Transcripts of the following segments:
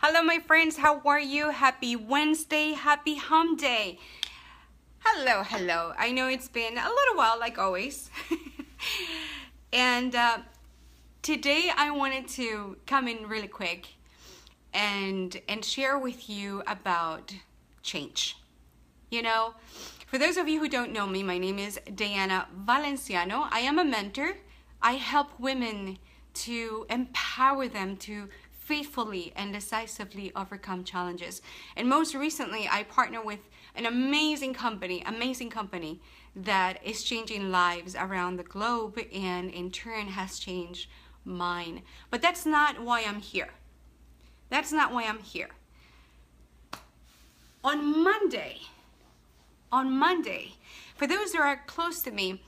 Hello my friends, how are you? Happy Wednesday, happy hump day. Hello. I know it's been a little while like always. And today I wanted to come in really quick and share with you about change. You know, for those of you who don't know me, my name is Diana Valenciano. I am a mentor. I help women to empower them to faithfully and decisively overcome challenges. And most recently, I partner with an amazing company that is changing lives around the globe and in turn has changed mine. But that's not why I'm here. That's not why I'm here. On Monday, for those that are close to me,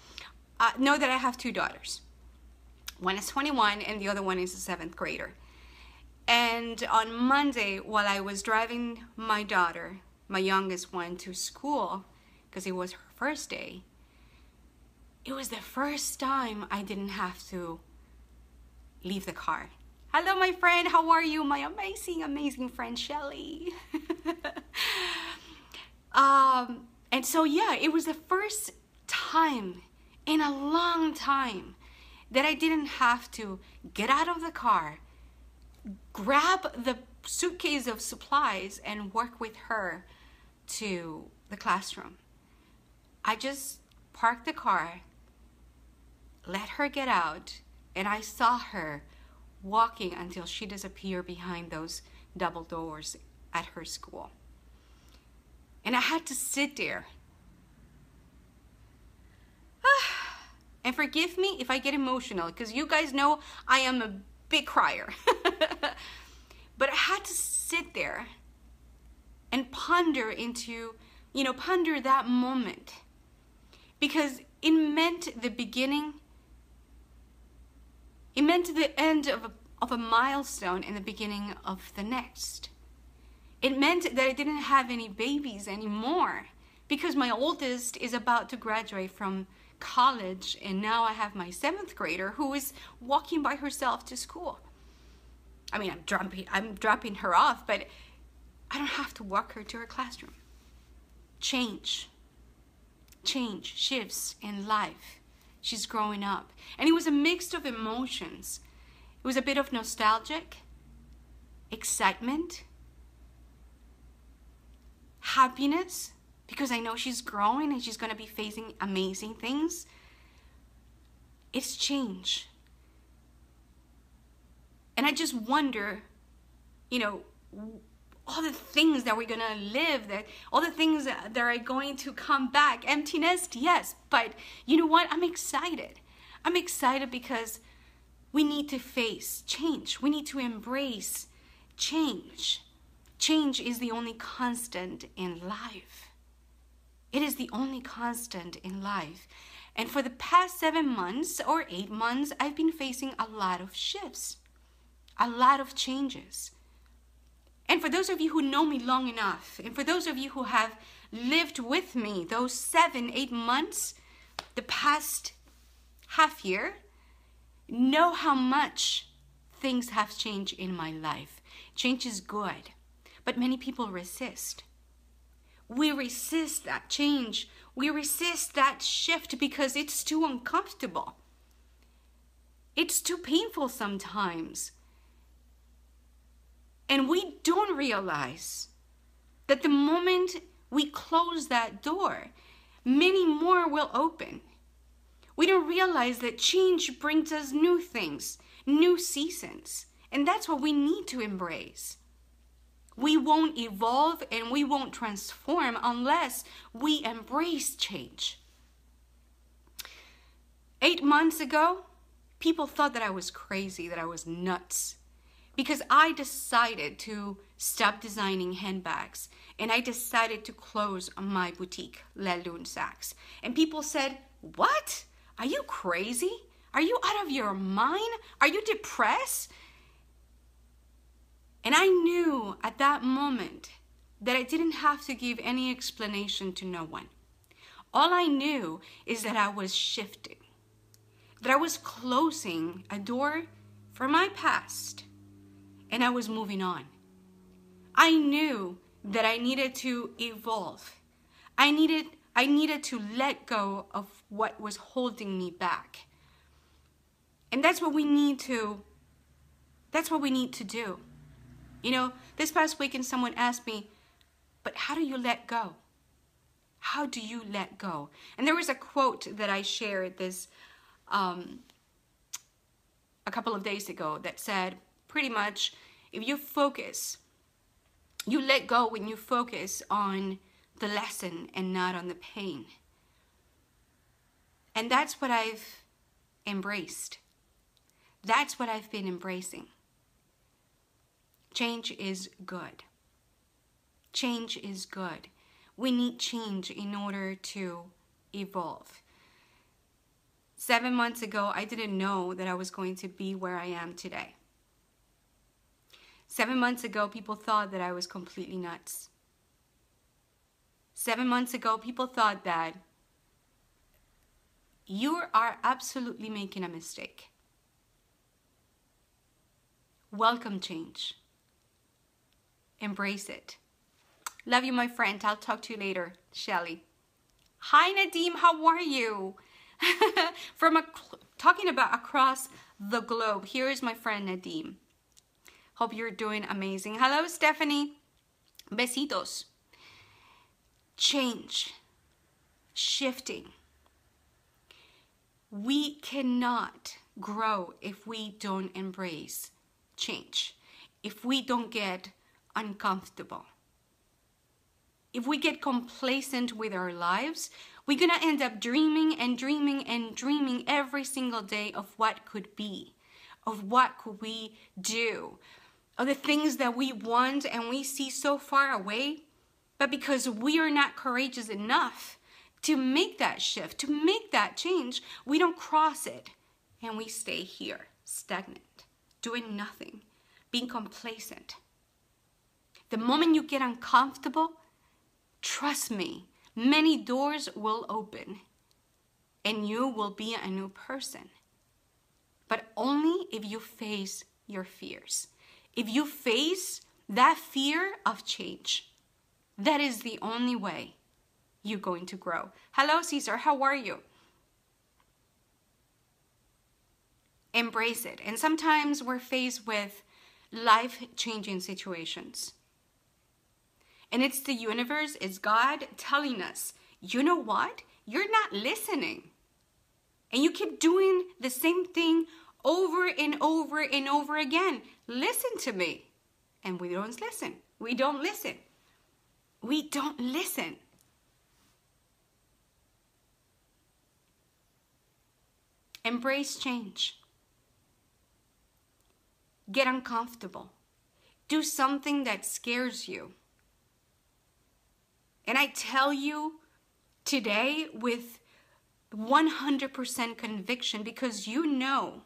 know that I have two daughters. One is 21 and the other one is a 7th grader. And on Monday, while I was driving my daughter, my youngest one, to school, because it was her first day, it was the first time I didn't have to leave the car. Hello, my friend. How are you? My amazing friend, Shelly. And so, yeah, it was the first time in a long time that I didn't have to get out of the car, grab the suitcase of supplies and work with her to the classroom. I just parked the car, let her get out, and I saw her walking until she disappeared behind those double doors at her school. And I had to sit there. And forgive me if I get emotional, because you guys know I am a big crier. But I had to sit there and ponder that moment, because it meant the beginning, it meant the end of a milestone and the beginning of the next. It meant that I didn't have any babies anymore, because my oldest is about to graduate from college, and now I have my 7th grader who is walking by herself to school. I mean, I'm dropping her off, but I don't have to walk her to her classroom. Change shifts in life. She's growing up, and it was a mix of emotions. It was a bit of nostalgic, excitement, happiness, because I know she's growing and she's going to be facing amazing things. It's change. And I just wonder, all the things that we're going to live, all the things that are going to come back. Empty nest, yes. But you know what? I'm excited. I'm excited because we need to face change. We need to embrace change. Change is the only constant in life. It is the only constant in life. And for the past 7 months or 8 months, I've been facing a lot of shifts, a lot of changes. And for those of you who know me long enough, and for those of you who have lived with me those 7-8 months, the past half year, know how much things have changed in my life. Change is good, but many people resist. We resist that change. We resist that shift because it's too uncomfortable. It's too painful sometimes. And we don't realize that the moment we close that door, many more will open. We don't realize that change brings us new things, new seasons. And that's what we need to embrace. We won't evolve and we won't transform unless we embrace change. 8 months ago, people thought that I was crazy, that I was nuts, because I decided to stop designing handbags and I decided to close my boutique, Luna Sacks. And people said, "What? Are you crazy? Are you out of your mind? Are you depressed?" And I knew at that moment that I didn't have to give any explanation to no one. All I knew is that I was shifting, that I was closing a door for my past, and I was moving on. I knew that I needed to evolve. I needed to let go of what was holding me back. And that's what we need to do. You know, this past weekend someone asked me, but how do you let go? How do you let go? And there was a quote that I shared this a couple of days ago that said pretty much, if you focus, you let go when you focus on the lesson and not on the pain. And that's what I've embraced. That's what I've been embracing. Change is good. Change is good. We need change in order to evolve. 7 months ago, I didn't know that I was going to be where I am today. 7 months ago, people thought that I was completely nuts. 7 months ago, people thought that you are absolutely making a mistake. Welcome change. Embrace it. Love you, my friend. I'll talk to you later. Shelly. Hi, Nadim. How are you? Talking about across the globe. Here is my friend Nadim. Hope you're doing amazing. Hello, Stephanie. Besitos. Change. Shifting. We cannot grow if we don't embrace change. If we don't get uncomfortable. If we get complacent with our lives, we're going to end up dreaming and dreaming and dreaming every single day of what could be, of what could we do, of the things that we want and we see so far away. But because we are not courageous enough to make that shift, to make that change, we don't cross it and we stay here, stagnant, doing nothing, being complacent. The moment you get uncomfortable, trust me, many doors will open and you will be a new person. But only if you face your fears. If you face that fear of change, that is the only way you're going to grow. Hello, Caesar. How are you? Embrace it. And sometimes we're faced with life-changing situations. And it's the universe, it's God telling us, you know what? You're not listening. And you keep doing the same thing over and over and over again. Listen to me. And we don't listen. We don't listen. We don't listen. Embrace change. Get uncomfortable. Do something that scares you. And I tell you today with 100% conviction, because you know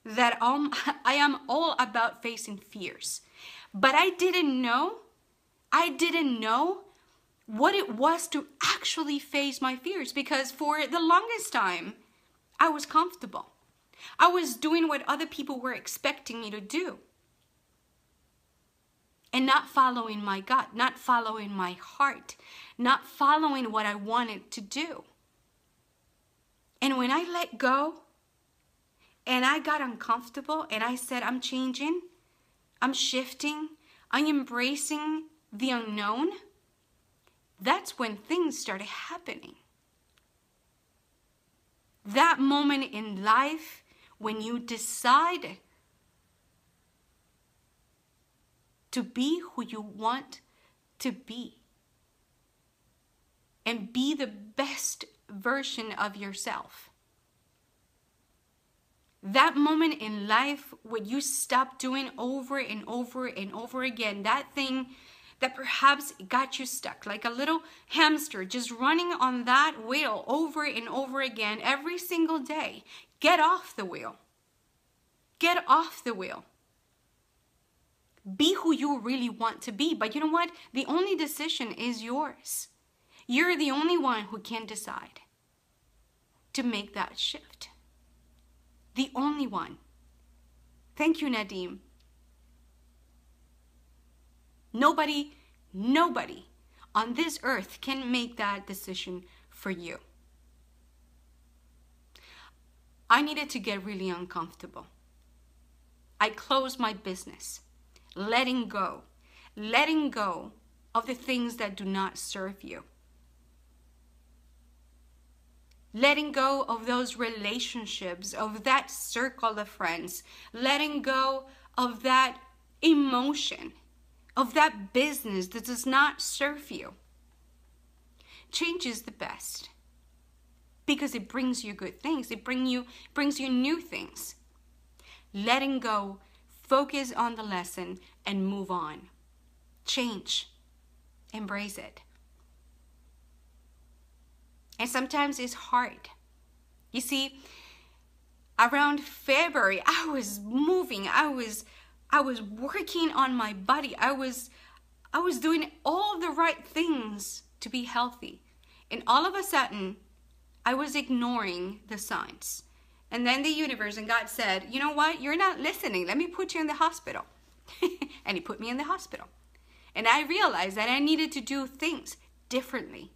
that I am all about facing fears. But I didn't know what it was to actually face my fears, because for the longest time, I was comfortable. I was doing what other people were expecting me to do. And not following my gut, not following my heart, not following what I wanted to do. And when I let go and I got uncomfortable and I said, I'm changing, I'm shifting, I'm embracing the unknown, that's when things started happening. That moment in life when you decide to be who you want to be and be the best version of yourself. That moment in life when you stop doing over and over and over again that thing that perhaps got you stuck, like a little hamster just running on that wheel over and over again every single day. Get off the wheel. Get off the wheel. Be who you really want to be. But you know what? The only decision is yours. You're the only one who can decide to make that shift. The only one. Thank you, Nadim. Nobody on this earth can make that decision for you. I needed to get really uncomfortable. I closed my business, letting go of the things that do not serve you. Letting go of those relationships, of that circle of friends, letting go of that emotion, of that business that does not serve you. Change is the best because it brings you good things. It brings you new things. Letting go, focus on the lesson, and move on. Change. Embrace it. And sometimes it's hard. You see, around February, I was moving. I was working on my body. I was doing all the right things to be healthy. And all of a sudden, I was ignoring the signs. And then the universe and God said, you know what? You're not listening. Let me put you in the hospital. And he put me in the hospital. And I realized that I needed to do things differently.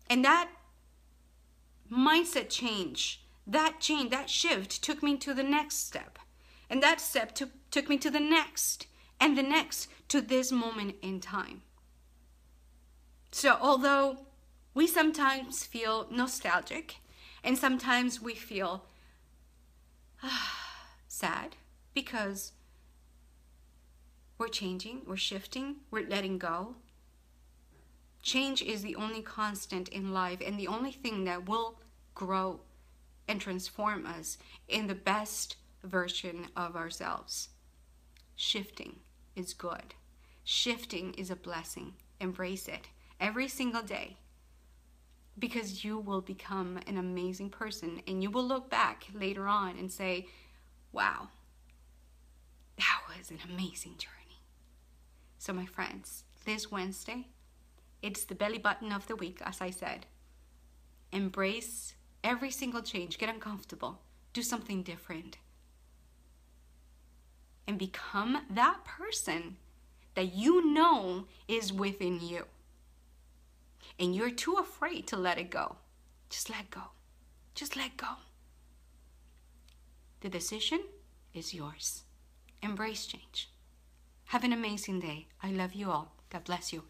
And that mindset change, that shift took me to the next step. And that step took me to the next, and the next, to this moment in time. So although we sometimes feel nostalgic, and sometimes we feel sad because we're changing, we're shifting, we're letting go. Change is the only constant in life and the only thing that will grow and transform us in the best version of ourselves. Shifting is good. Shifting is a blessing. Embrace it every single day, because you will become an amazing person and you will look back later on and say, wow, that was an amazing journey. So my friends, this Wednesday, it's the belly button of the week, as I said. Embrace every single change. Get uncomfortable. Do something different. And become that person that you know is within you. And you're too afraid to let it go. Just let go. Just let go. The decision is yours. Embrace change. Have an amazing day. I love you all. God bless you.